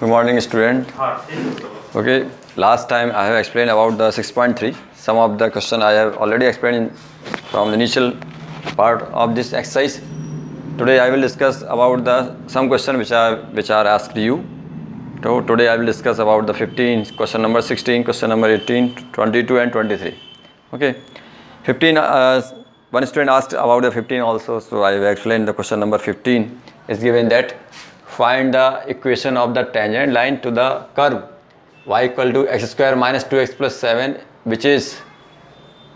Good morning, student. Okay, last time I have explained about the 6.3. Some of the question I have already explained from the initial part of this exercise. Today I will discuss about the some question which are asked you. So today I will discuss about the 15, question number 16, question number 18, 22 and 23. Okay, 15. One student asked about the 15 also, so I will explain the question number 15. Is given that find the equation of the tangent line to the curve y equal to x square minus 2x plus 7, which is,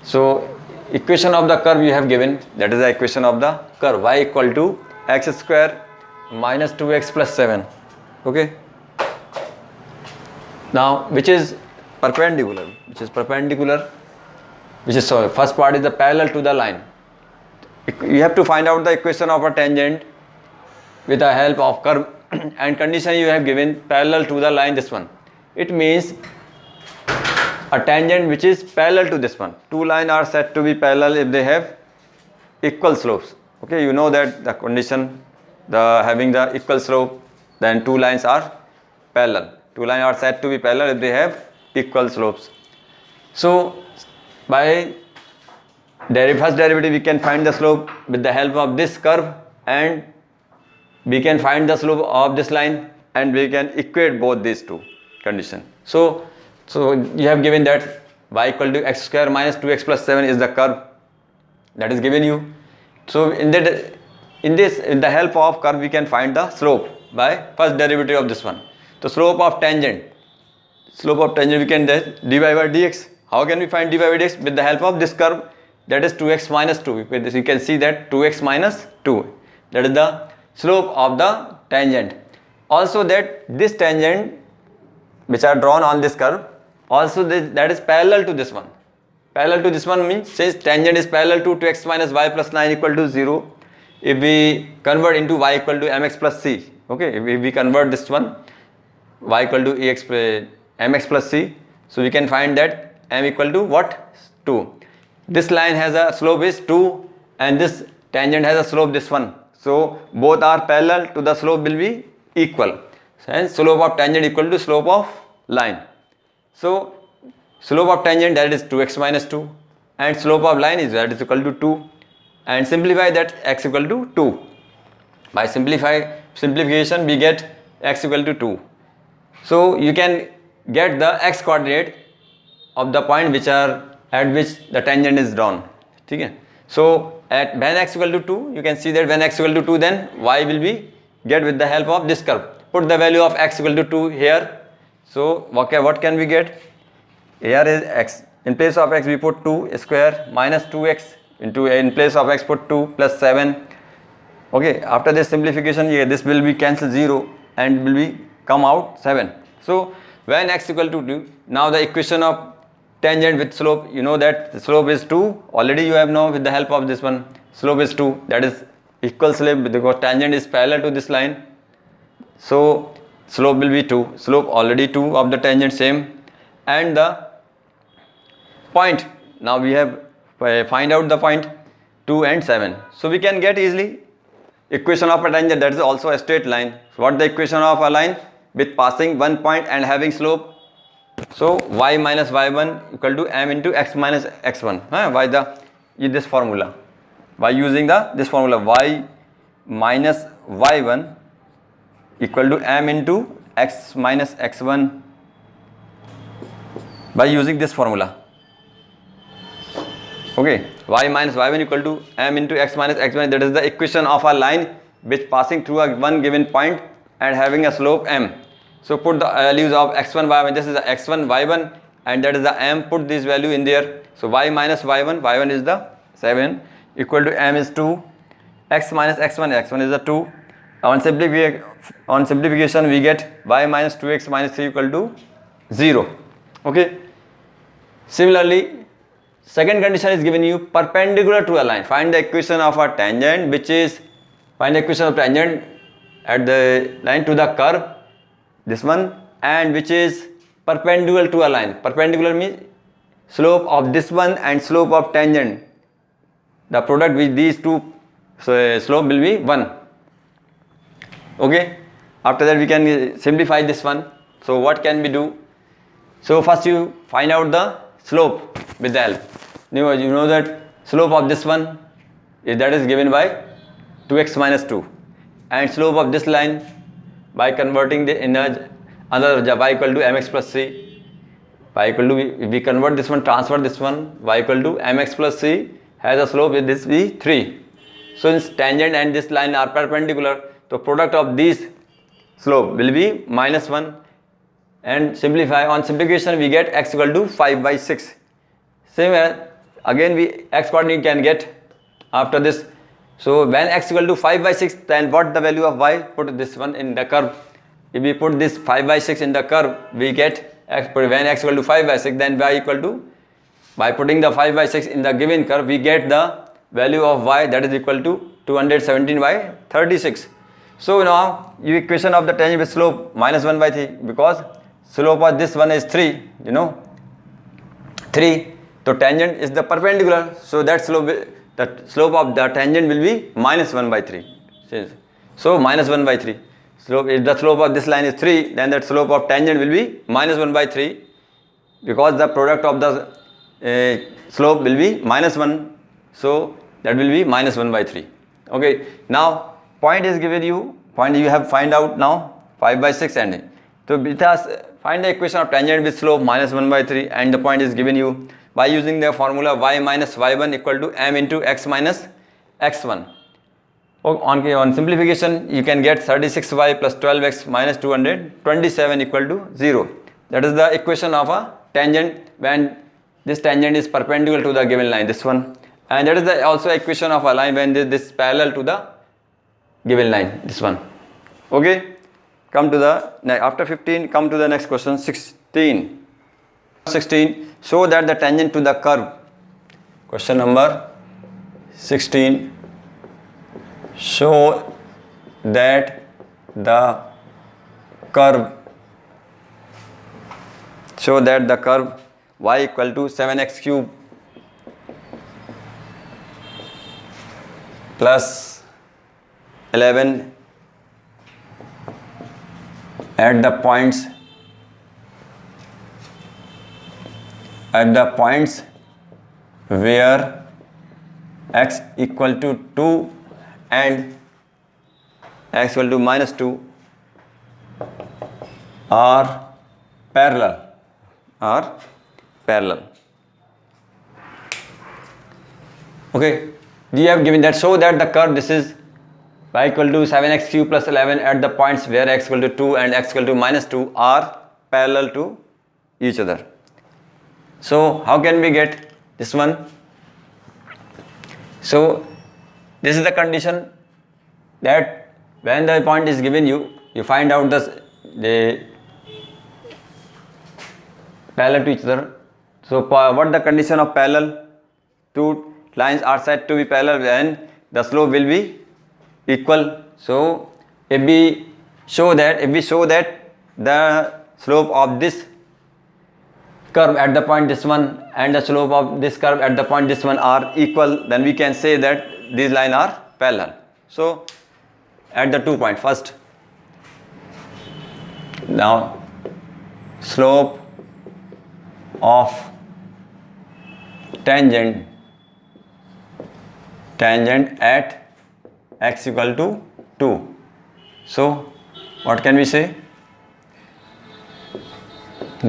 so equation of the curve you have given, that is the equation of the curve y equal to x square minus 2x plus 7. Okay, now which is perpendicular, so first part is the parallel to the line. You have to find out the equation of a tangent with the help of curve and condition you have given parallel to the line, this one. It means a tangent which is parallel to this one. Two lines are said to be parallel if they have equal slopes. Okay, you know that the condition, having the equal slope, then two lines are parallel. Two lines are said to be parallel if they have equal slopes. So by first derivative we can find the slope with the help of this curve, and we can find the slope of this line, and we can equate both these two conditions. So you have given that y equal to x square minus 2x plus 7 is the curve that is given you. So in the help of curve we can find the slope by first derivative of this one. So slope of tangent we can dy by dx. How can we find dy by dx? With the help of this curve, that is 2x minus 2. With this you can see that 2x minus 2, that is the slope of the tangent. Also that this tangent which are drawn on this curve, also that is parallel to this one. Parallel to this one means, since tangent is parallel to 2x minus y plus 9 equal to 0, if we convert into y equal to mx plus c, okay, if we convert this one y equal to mx plus c, so we can find that m equal to what? 2. This line has a slope is 2 and this tangent has a slope this one. So both are parallel, to the slope will be equal. Hence slope of tangent equal to slope of line. So slope of tangent, that is 2x minus 2, and slope of line is that is equal to 2, and simplify that x equal to 2. By simplification we get x equal to 2. So you can get the x coordinate of the point at which the tangent is drawn. Okay? So when x equal to 2, you can see that when x equal to 2, then y will be get with the help of this curve. Put the value of x equal to 2 here. So what can we get? Here is x. In place of x we put 2 square minus 2x into, in place of x put 2 plus 7. Okay, after this simplification here, this will be cancel 0 and will be come out 7. So when x equal to 2, now the equation of tangent with slope, you know that the slope is 2. Already you have known with the help of this one, slope is 2, that is equal slope because tangent is parallel to this line. So slope will be 2. Slope already 2 of the tangent same, and the point, now we have find out the point 2 and 7. So we can get easily equation of a tangent, that is also a straight line. So what the equation of a line with passing one point and having slope? So y minus y1 equal to m into x minus x1. By this formula, by using this formula, y minus y1 equal to m into x minus x1, by using this formula. Okay, y minus y1 equal to m into x minus x1, that is the equation of a line which passing through one given point and having a slope m. So put the values of x1, y1, this is the x1, y1, and that is the m, put this value in there. So y minus y1 is the 7, equal to m is 2, x minus x1 is the 2. On simplification we get y minus 2x minus 3 equal to 0. Okay. Similarly, second condition is given you perpendicular to a line. Find the equation of a tangent at the line to the curve, this one, and which is perpendicular to a line. Perpendicular means slope of this one and slope of tangent, the product with these two, so slope will be 1. Okay, After that we can simplify this one. So what can we do? So first you find out the slope with the help. Now you know that slope of this one is that is given by 2x minus 2, and slope of this line by converting the inner another y equal to mx plus c. Y equal to, if we convert this one, transfer this one, y equal to mx plus c has a slope with this be 3. So since tangent and this line are perpendicular, the product of these slope will be minus 1, and simplify, on simplification we get x equal to 5 by 6. Same as again we x coordinate can get after this. So when x equal to 5 by 6, then what the value of y? Put this one in the curve. If we put this 5 by 6 in the curve, we get x, when x equal to 5 by 6, then y equal to, by putting the 5 by 6 in the given curve, we get the value of y, that is equal to 217 by 36. So now you equation of the tangent with slope minus 1 by 3, because slope of this one is 3, you know, 3. So tangent is the perpendicular, so that slope, the slope of the tangent will be minus 1 by 3. So minus 1 by 3. Slope, if the slope of this line is 3, then that slope of tangent will be minus 1 by 3, because the product of the slope will be minus 1. So that will be minus 1 by 3. Okay. Now point is given you, point you have find out now 5 by 6 and so find the equation of tangent with slope minus 1 by 3, and the point is given you by using the formula y minus y1 equal to m into x minus x1. On simplification you can get 36y plus 12x minus 227 equal to 0. That is the equation of a tangent when this tangent is perpendicular to the given line, this one, and that is the also equation of a line when this parallel to the given line, this one. Okay. Come to the, after 15, come to the next question, 16. 16, show that the tangent to the curve. Question number 16. Show that the curve y equal to 7x cube plus 11 at the points where x equal to 2 and x equal to minus 2 are parallel. Okay, we have given that, show that the curve, this is y equal to 7x cube plus 11 at the points where x equal to 2 and x equal to minus 2 are parallel to each other. So how can we get this one? So this is the condition that when the point is given you find out the parallel to each other. So what the condition of parallel? Two lines are said to be parallel when the slope will be equal. So if we show that the slope of this curve at the point this one and the slope of this curve at the point this one are equal, then we can say that these lines are parallel. So at the 2 point, first, now slope of tangent at x equal to 2. So what can we say?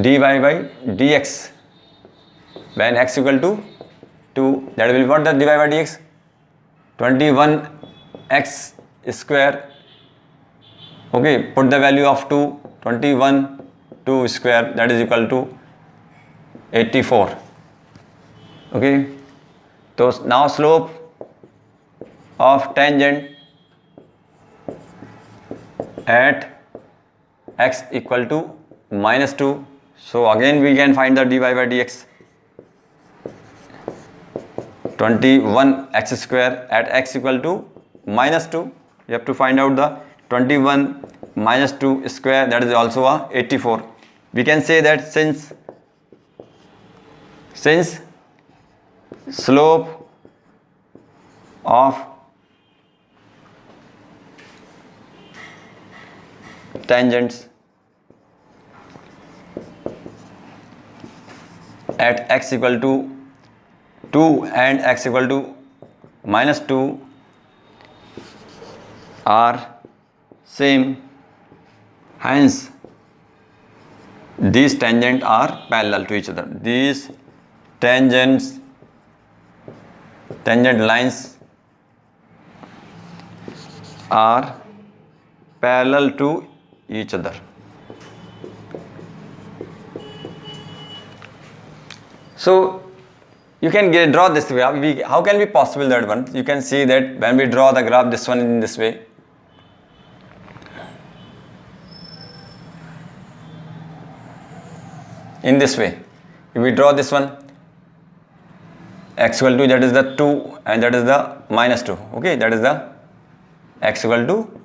dy by dx when x equal to 2, that will be what the dy by dx? 21x square. Okay, put the value of 2, 2 square, that is equal to 84. Okay, so now slope of tangent at x equal to minus 2. So again we can find the dy by dx. 21x square at x equal to minus 2. You have to find out the 21 minus 2 square, that is also a 84. We can say that since slope of tangents at x equal to 2 and x equal to minus 2 are same, hence these tangents are parallel to each other. These tangent lines are parallel to each other. So you can draw this graph. How can be possible that one? You can see that when we draw the graph, this one in this way. In this way, if we draw this one, x equal to, that is the 2 and that is the minus 2. Okay, that is the x equal to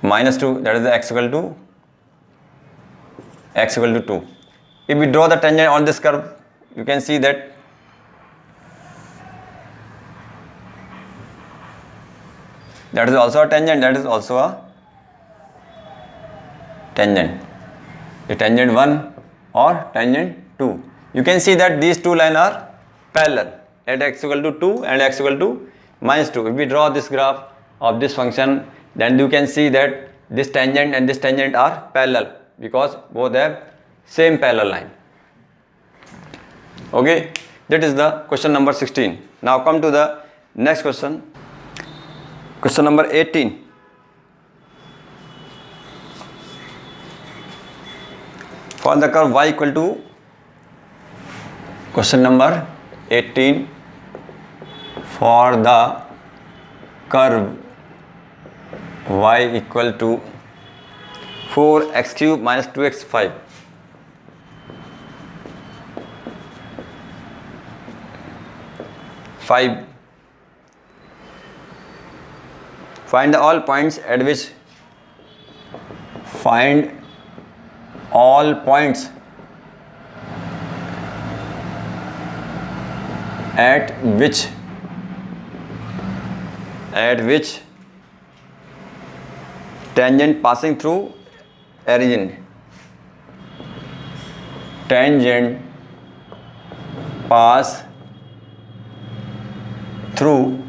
minus 2, that is the x equal to 2. If we draw the tangent on this curve, you can see that that is also a tangent, that is also a tangent. The tangent 1 or tangent 2. You can see that these two lines are parallel at x equal to 2 and x equal to minus 2. If we draw this graph of this function, then you can see that this tangent and this tangent are parallel because both have same parallel line. Okay, that is the question number 16. Now come to the next question. Question number 18. For the curve y equal to, question number 18, for the curve y equal to 4x cube minus 2x 5. Find all points at which tangent passing through origin. Tangent pass through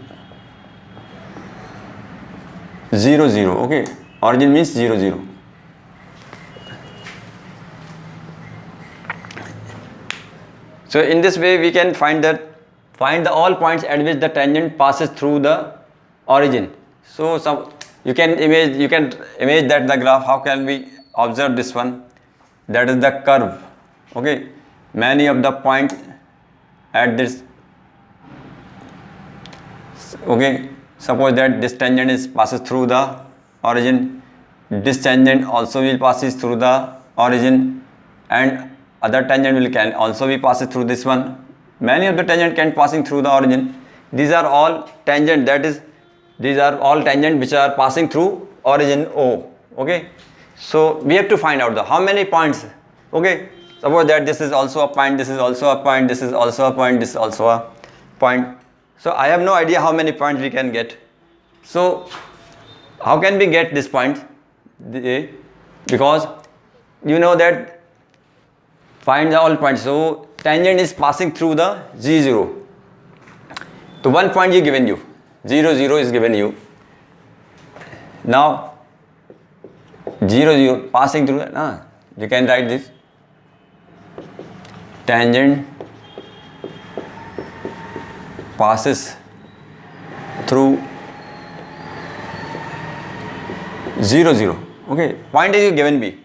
0, 0. Okay, origin means 0, 0. So in this way we can find the all points at which the tangent passes through the origin. So you can image that the graph. How can we observe this one? That is the curve. Okay, many of the points at this. Okay, suppose that this tangent passes through the origin. This tangent also will passes through the origin, and other tangent can also be passes through this one. Many of the tangent can passing through the origin. These are all tangent, that is, these are all tangent which are passing through origin O. Okay, so we have to find out how many points. Okay, suppose that this is also a point, this is also a point, this is also a point, this is also a point. So I have no idea how many points we can get. So how can we get this point? Because you know that find the all points. So tangent is passing through the G0. So 1 point is given you, 0, 0 is given you. Now 0, 0 passing through, you can write this. Tangent passes through 0, 0. Okay, point is given B.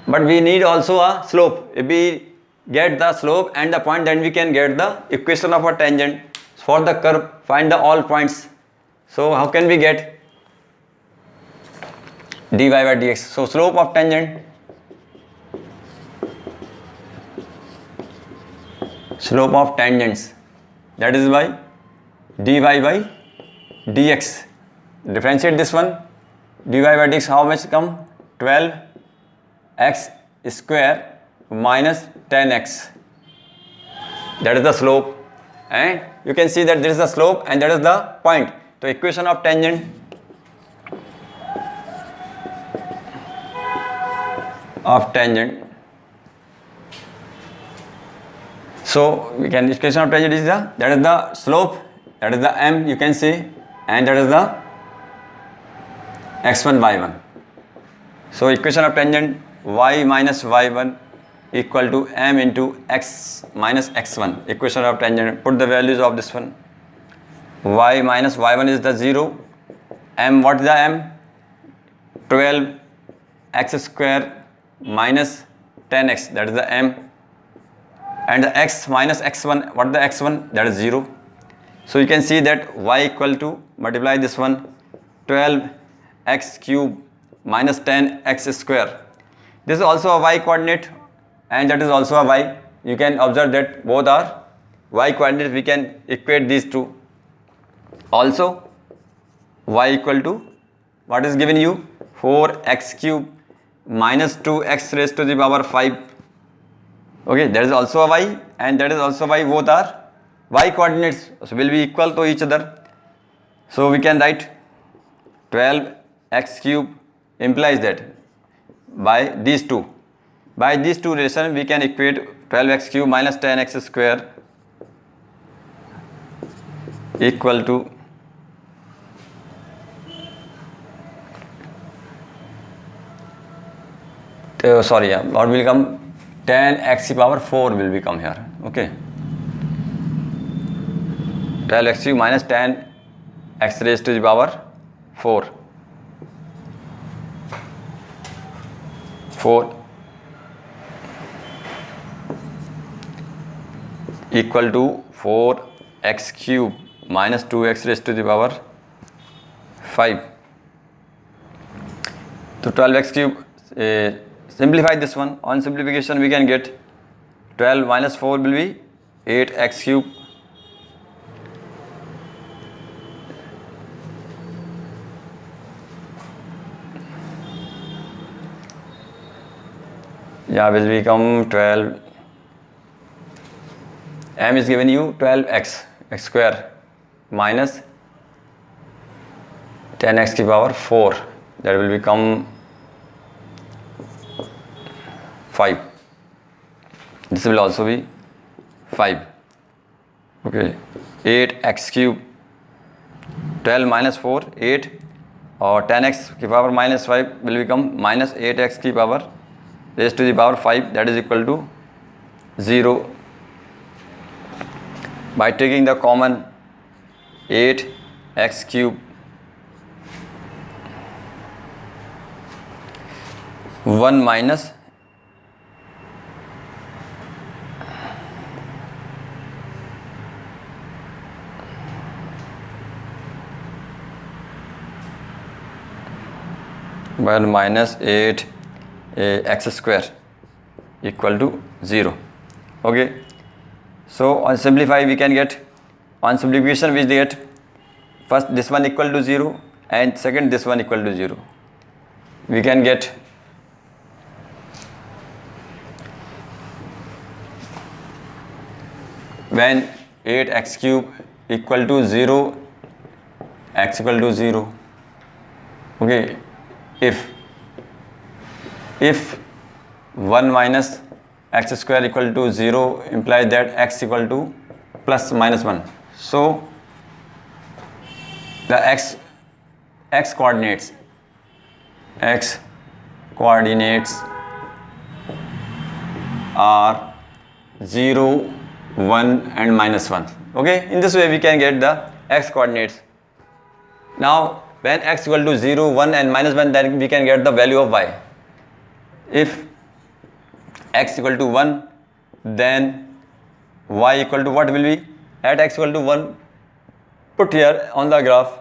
But we need also a slope. If we get the slope and the point, then we can get the equation of a tangent. For the curve, find the all points. So how can we get dy by dx? So slope of tangent, slope of tangents, that is by dy by dx. Differentiate this one. Dy by dx, how much come? 12x square minus 10x. That is the slope. And you can see that there is the slope and that is the point. So equation of tangent of tangent. So we can, equation of tangent is the, that is the slope, that is the m you can see, and that is the x1 y1. So equation of tangent y minus y1 equal to m into x minus x1. Equation of tangent, put the values of this one. Y minus y1 is the 0. M, what is the m? 12 x square minus 10x, that is the m. And the x minus x1, what is the x1? That is 0. So you can see that y equal to, multiply this one, 12x cube minus 10x square. This is also a y coordinate and that is also a y. You can observe that both are y coordinates. We can equate these two. Also y equal to, what is given you? 4x cube minus 2x raised to the power 5. Okay, that is also a y and that is also y. Both are y coordinates, so will be equal to each other. So we can write 12x cube implies that by these two relation we can equate 12x cube minus 10x square equal to what will come? 10x power 4 will become here. Okay, 12x cube minus 10x raised to the power 4 equal to 4x cube minus 2x raised to the power 5. So 12x cube, simplify this one. On simplification we can get 12 minus 4 will be 8x cube will become 12. M is given you 12x square minus 10x to power 4, that will become 5. This will also be 5. Okay, 8x cube, 12 minus 4 8, or 10x to power minus 5 will become minus 8x to power raised to the power 5, that is equal to 0. By taking the common 8x cube 1 minus minus 8 x square equal to 0. Okay, so on simplify we can get, on simplification we get first this one equal to 0 and second this one equal to 0. We can get when 8x cube equal to 0, x equal to 0. Okay, if 1 minus x square equal to 0 implies that x equal to plus minus 1. So the x coordinates are 0, 1 and minus 1. Okay, in this way we can get the x coordinates. Now when x equal to 0, 1 and minus 1, then we can get the value of y. If x equal to 1, then y equal to what will be? At x equal to 1, put here on the graph,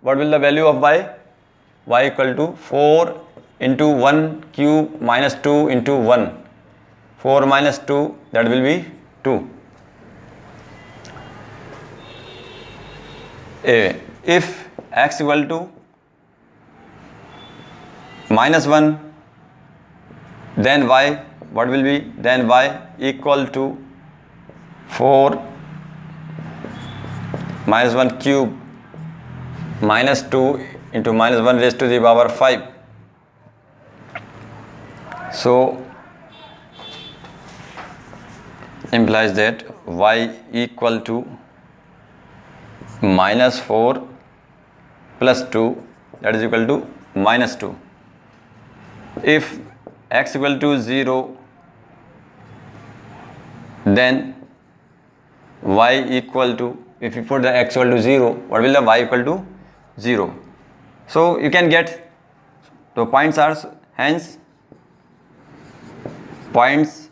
what will the value of y? Y equal to 4 into 1 cube minus 2 into 1. 4 minus 2, that will be 2. If x equal to minus 1, then y, what will be? Then y equal to 4 minus 1 cube minus 2 into minus 1 raised to the power 5. So implies that y equal to minus 4 plus 2, that is equal to minus 2. If x equal to 0, then y equal to, if you put the x equal to 0, what will the y equal to 0? So you can get the points are, hence points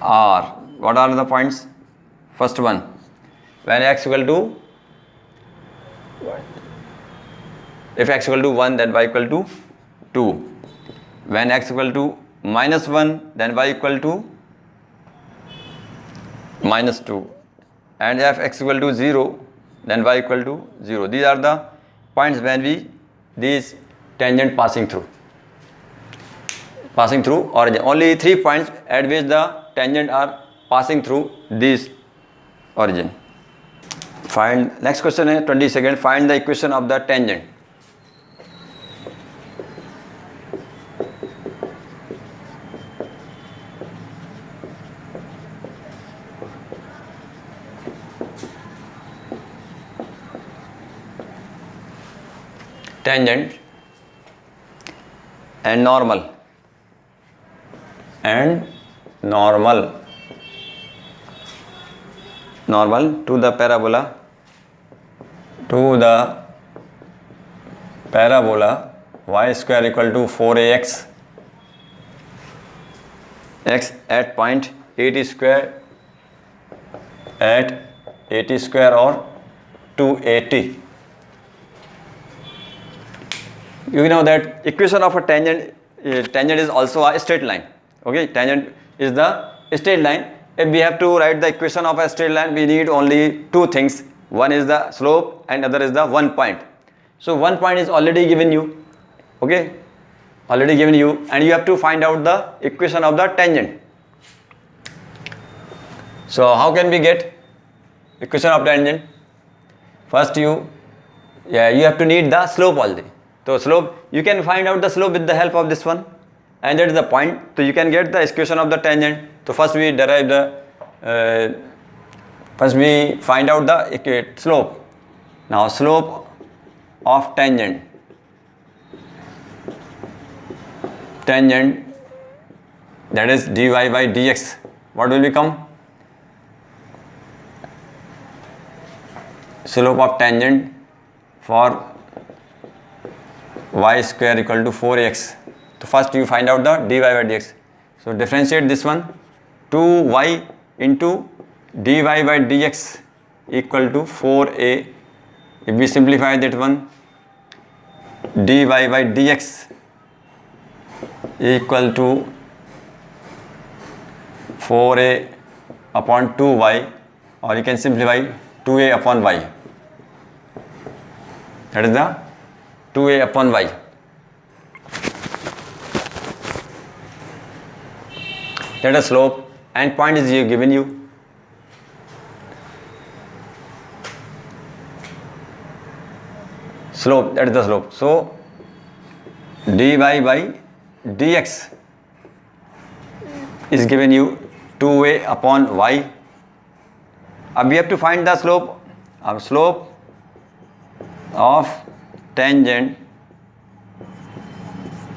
are, what are the points? First one, when x equal to, if x equal to 1, then y equal to 2. When x equal to minus 1, then y equal to minus 2. And if x equal to 0, then y equal to 0. These are the points when these tangent passing through origin. Only 3 points at which the tangent are passing through this origin. Find, next question is 22nd, find the equation of the tangent. Tangent and normal to the parabola y square equal to 4ax x at point 80 square or 280. You know that equation of a tangent is also a straight line. Okay, tangent is the straight line. If we have to write the equation of a straight line, we need only 2 things. One is the slope and other is the 1 point. So 1 point is already given you. Okay, already given you, and you have to find out the equation of the tangent. So how can we get equation of tangent? First you have to need the slope only. So slope, you can find out the slope with the help of this one, and that is the point. So you can get the equation of the tangent. So first we derive the first we find out the slope. Now slope of tangent that is dy by dx, what will become? Slope of tangent for y square equal to 4x. So first you find out the dy by dx. So differentiate this one, 2y into dy by dx equal to 4a. If we simplify that one, dy by dx equal to 4a upon 2y, or you can simplify 2a upon y. That is the 2a upon y. That is slope, and point is given you. Slope, that is the slope. So dy by dx is given you 2a upon y. Now we have to find the slope of tangent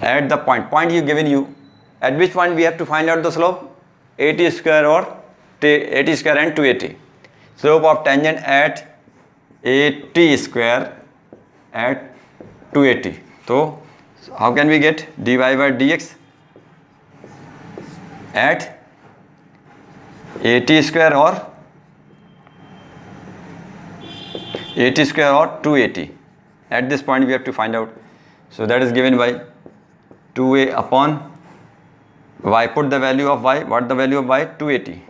at the point you given you. At which point we have to find out the slope? 80 square or 80 square and 280. Slope of tangent at 80 square at 280. So how can we get dy by dx at 80 square or 280? At this point we have to find out. So that is given by 2a upon y. Put the value of y. What the value of y? 280.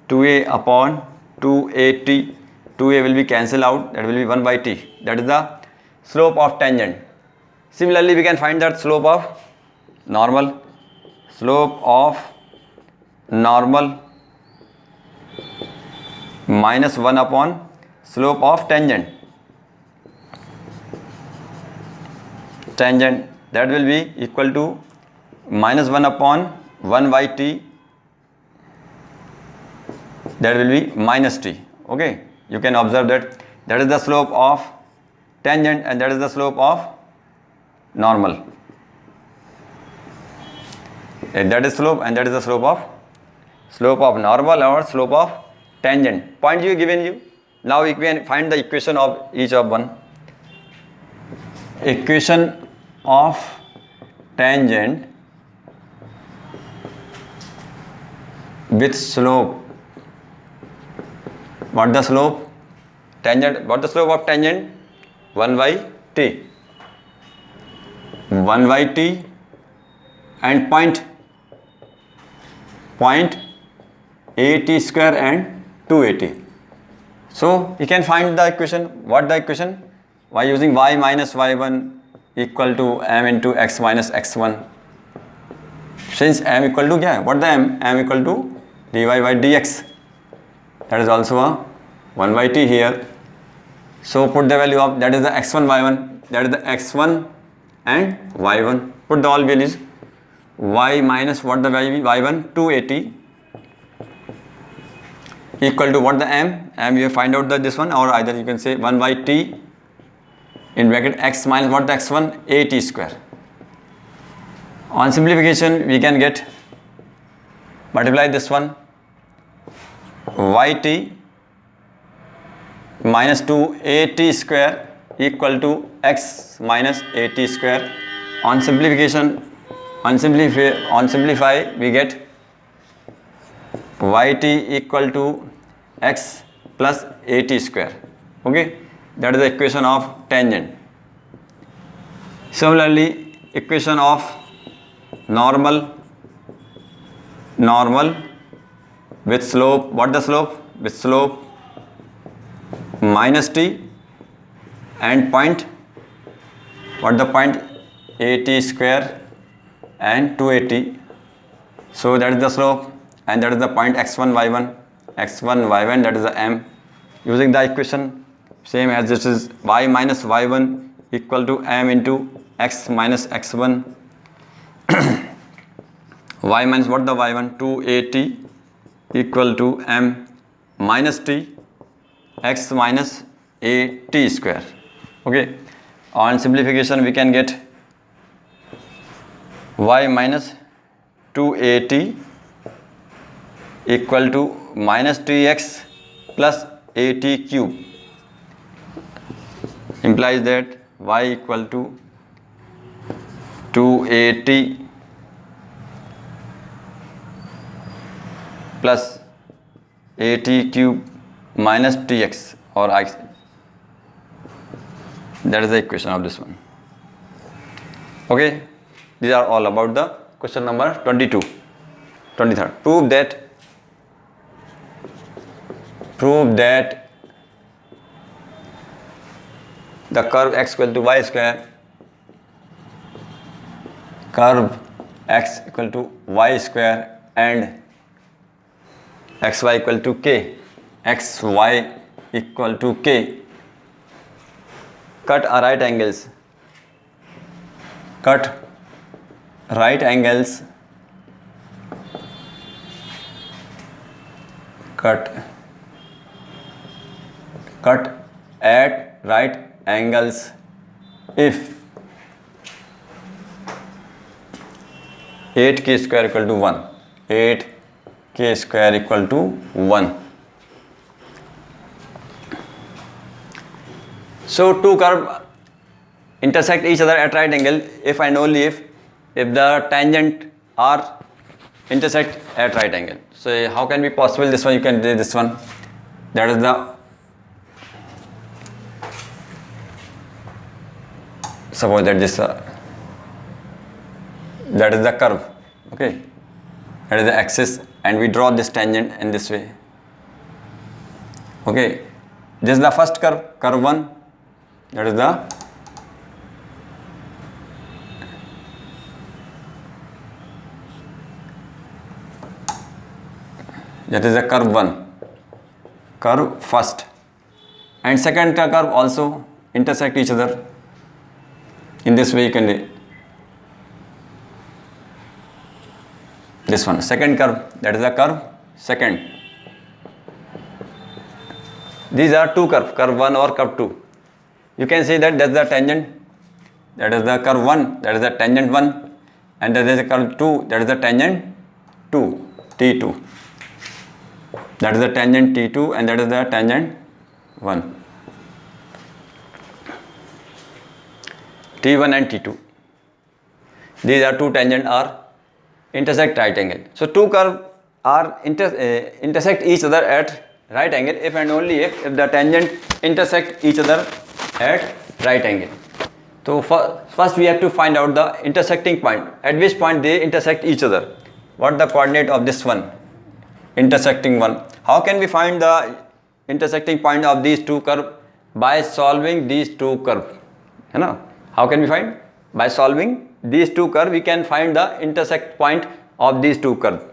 2a upon 280. 2a will be cancelled out. That will be 1 by t. That is the slope of tangent. Similarly, we can find that slope of normal. Slope of normal minus 1 upon slope of tangent. That will be equal to minus 1 upon 1 by t, that will be minus t. Okay, you can observe that that is the slope of tangent and that is the slope of normal. That is slope and that is the slope of normal or slope of tangent. Point you given you. Now we can find the equation of each of one. Equation of tangent with slope. What the slope? Tangent. What the slope of tangent? 1 by t. 1 by t and point at square and 2at. So you can find the equation. What the equation? By using y minus y1 equal to m into x minus x1. Since m equal to क्या है? What the m? M equal to dy by dx. That is also a 1 by t here. So put the value of that is the x1 y1. That is the x1 and y1. Put the all values. Y minus what the value y1 2at equal to what the m you find out that this one, or either you can say 1 by t in bracket x minus what the x1 at square. On simplification we can get multiply this one yt minus 2at square equal to x minus at square. On simplification on simplify we get yt equal to x plus at square. Okay, that is the equation of tangent. Similarly, equation of normal with slope. What the slope? With slope minus t and point. What the point? at square and 2at. So that is the slope and that is the point x1 y1. That is the m. Using the equation same as this is y minus y1 equal to m into x minus x1. Y minus what the y1 2at equal to m minus t x minus at square. Okay, on simplification we can get y minus 2at equal to minus tx plus at cube, implies that y equal to 2at plus at cube minus tx or x. That is the equation of this one. Okay, these are all about the question number 23. Prove that the curve x equal to y square, and xy equal to k, cut right angles at right angles if 8k square equal to 1. 8k square equal to 1. So two curves intersect each other at right angle if and only if the tangent are intersect at right angle. So how can be possible this one? You can do this one. That is the, suppose that this that is the curve. Okay, that is the axis and we draw this tangent in this way. Okay, this is the first curve 1. That is the curve 1, curve first, and second curve also intersect each other. In this way you can this one, second curve, that is the curve second. These are two curves, curve 1 or curve 2. You can see that that's the tangent, that is the curve 1, that is the tangent 1, and that is the curve 2, that is the tangent 2, T2. That is the tangent T2 and that is the tangent 1. T1 and T2. These are two tangent are intersect right angle. So two curves are intersect each other at right angle if and only if the tangent intersect each other at right angle. So first we have to find out the intersecting point, at which point they intersect each other. What the coordinate of this one, intersecting one. How can we find the intersecting point of these two curves? By solving these two curves. You know, how can we find? By solving these two curves we can find the intersect point of these two curves,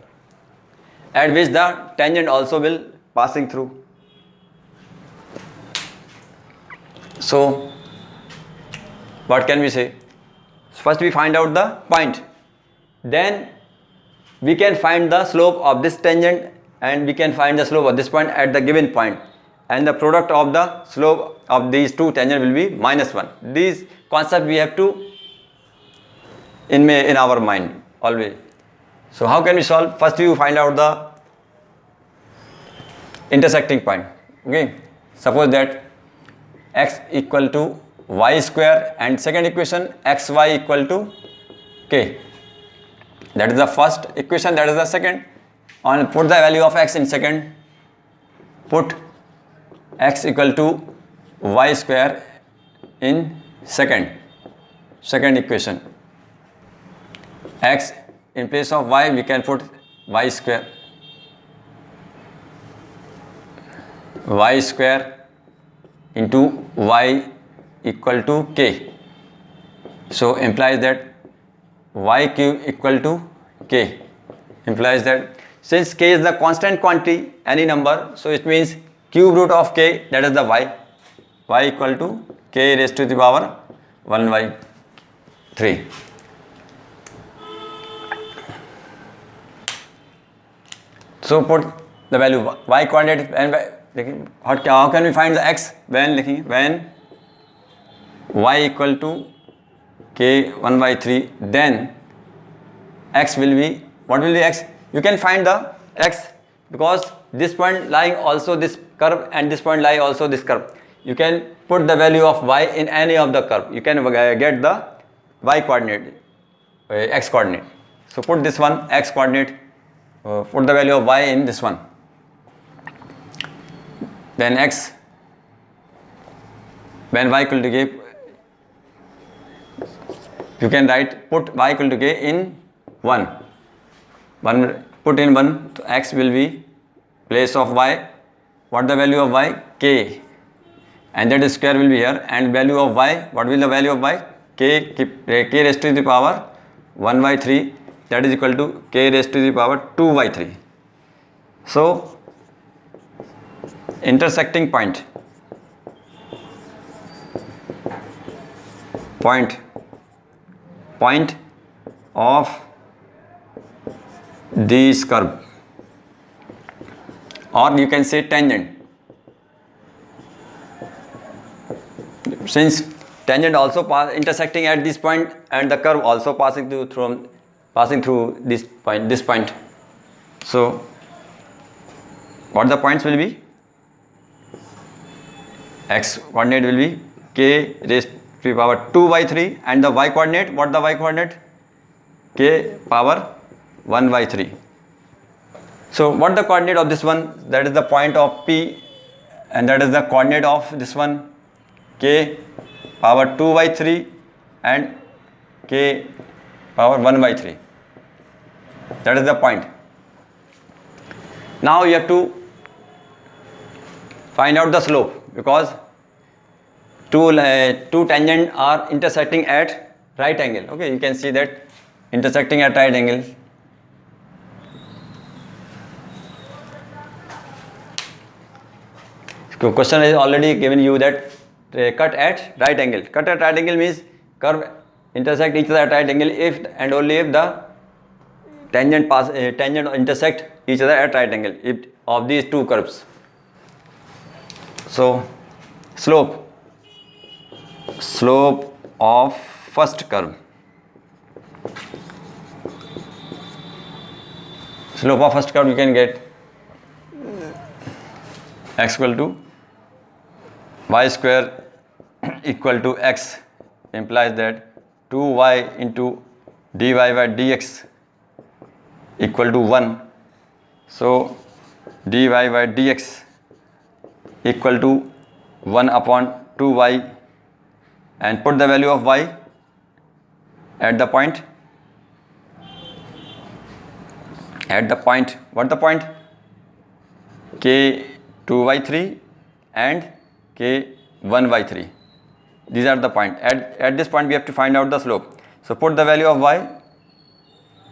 at which the tangent also will passing through. So what can we say? First we find out the point, then we can find the slope of this tangent and we can find the slope of this point at the given point, and the product of the slope of these two tangents will be -1. These concepts we have to in our mind always. So how can we solve? First you find out the intersecting point. Okay, suppose that x equal to y square and second equation xy equal to k. That is the first equation, that is the second. On put the value of x in second, put x equal to y square in second equation. X in place of y we can put y square. Y square into y equal to k. So implies that y cube equal to k. Implies that since k is the constant quantity, any number, so it means cube root of k, that is the y equal to k raised to the power 1/3. So put the value y coordinate and how can we find the x? When y equal to k 1/3, then x will be, what will be x? You can find the x because this point lying also this curve and this point lie also this curve. You can put the value of y in any of the curve. You can get the y coordinate, x coordinate. So put this one x coordinate, put the value of y in this one. Then x, when y equal to k, you can write put y equal to k in 1. Put in 1, so x will be place of y, what the value of y? K, and that square will be here, and value of y, what will the value of y? K raised to the power 1/3, that is equal to k raised to the power 2/3. So intersecting point of this curve, or you can say tangent. Since tangent also intersecting at this point and the curve also passing through this point. So what the points will be? X coordinate will be k raised to the power 2/3, and the y coordinate, what the y coordinate? K power 1/3. So what the coordinate of this one? That is the point of P, and that is the coordinate of this one, k power 2/3 and k power 1/3. That is the point. Now you have to find out the slope, because two tangents are intersecting at right angle. Okay, you can see that intersecting at right angle. Question is already given you that cut at right angle. Cut at right angle means curve intersect each other at right angle if and only if the tangent intersect each other at right angle of these two curves. So slope of first curve, you can get x equal to y square equal to x, implies that 2y into dy by dx equal to 1. So dy by dx equal to 1 upon 2y, and put the value of y at the point, what the point? k2y3 and k1y3. These are the point. At this point we have to find out the slope. So put the value of y,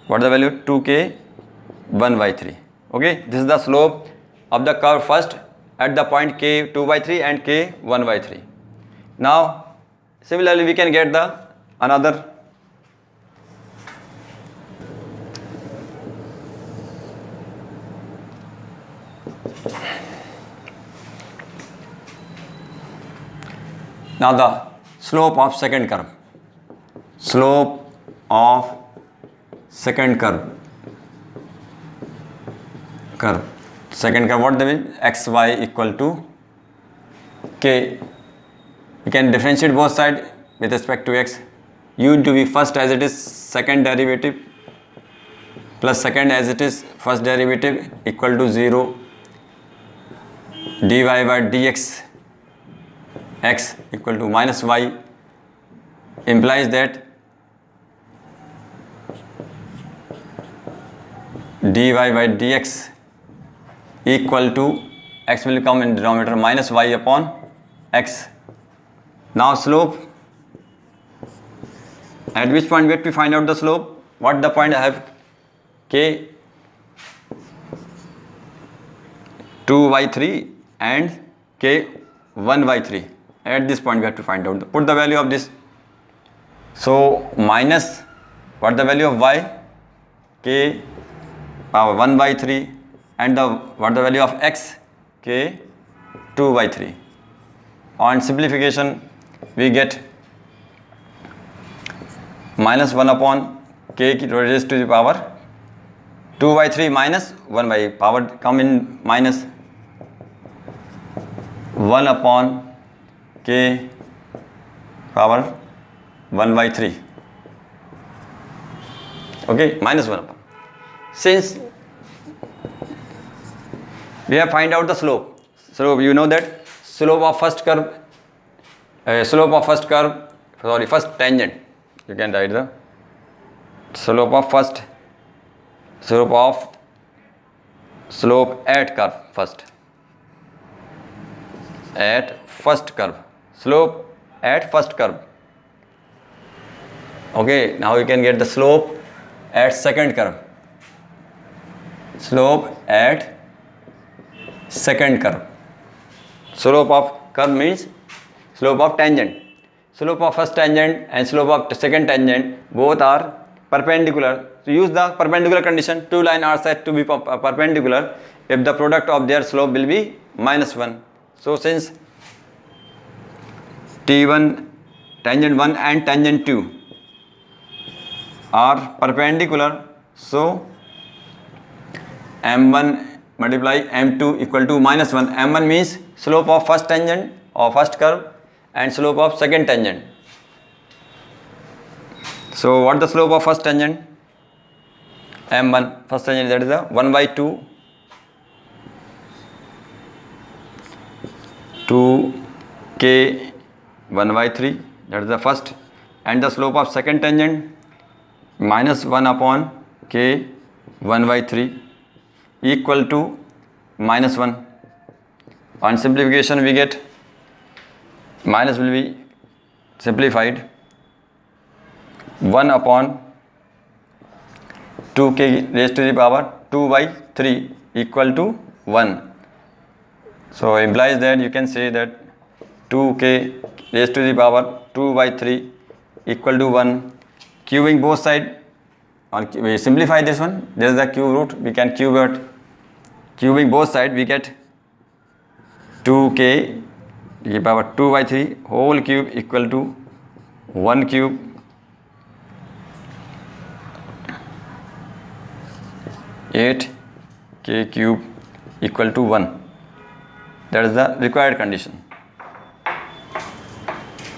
what the value? 2k1y3. Okay, this is the slope of the curve first at the point k2y3 and k1y3. Now similarly we can get the another. Now the slope of second curve. Second curve, what they mean? xy equal to k. We can differentiate both sides with respect to x. U into v first as it is second derivative plus second as it is first derivative equal to 0. dy by dx x equal to minus y, implies that dy by dx equal to x will come in denominator minus y upon x. Now slope, at which point we have to find out the slope? What the point I have? k 2y3 and k 1y3. At this point we have to find out, put the value of this. So minus, what the value of y? K power 1/3, and what the value of x? K 2/3. On simplification we get minus 1 upon k raised to the power 2/3 minus 1 by power come in minus 1 upon k power 1/3. Okay, minus 1 upon. Since we have find out the slope, so you know that slope of first tangent, you can write the slope at curve first, slope at first curve. Okay, now you can get the slope at second curve. Slope of curve means slope of tangent. Slope of first tangent and slope of second tangent both are perpendicular. So use the perpendicular condition. Two lines are said to be perpendicular if the product of their slope will be minus 1. So since T1, tangent 1 and tangent 2 are perpendicular, so m1 multiply m2 equal to minus 1. m1 means slope of first tangent or first curve and slope of second tangent. So what the slope of first tangent? m1, first tangent, that is the 1/2 k 1/3, that is the first, and the slope of second tangent minus 1 upon k 1/3 equal to minus 1. On simplification we get minus will be simplified 1 upon 2k raised to the power 2/3 equal to 1. So implies that you can say that 2k raised to the power 2/3 equal to 1. Cubing both sides or we simplify this one. This is the cube root. We can cube it. Cubing both sides, we get 2k to the power 2 by 3 whole cube equal to 1 cube 8k cube equal to 1. That is the required condition.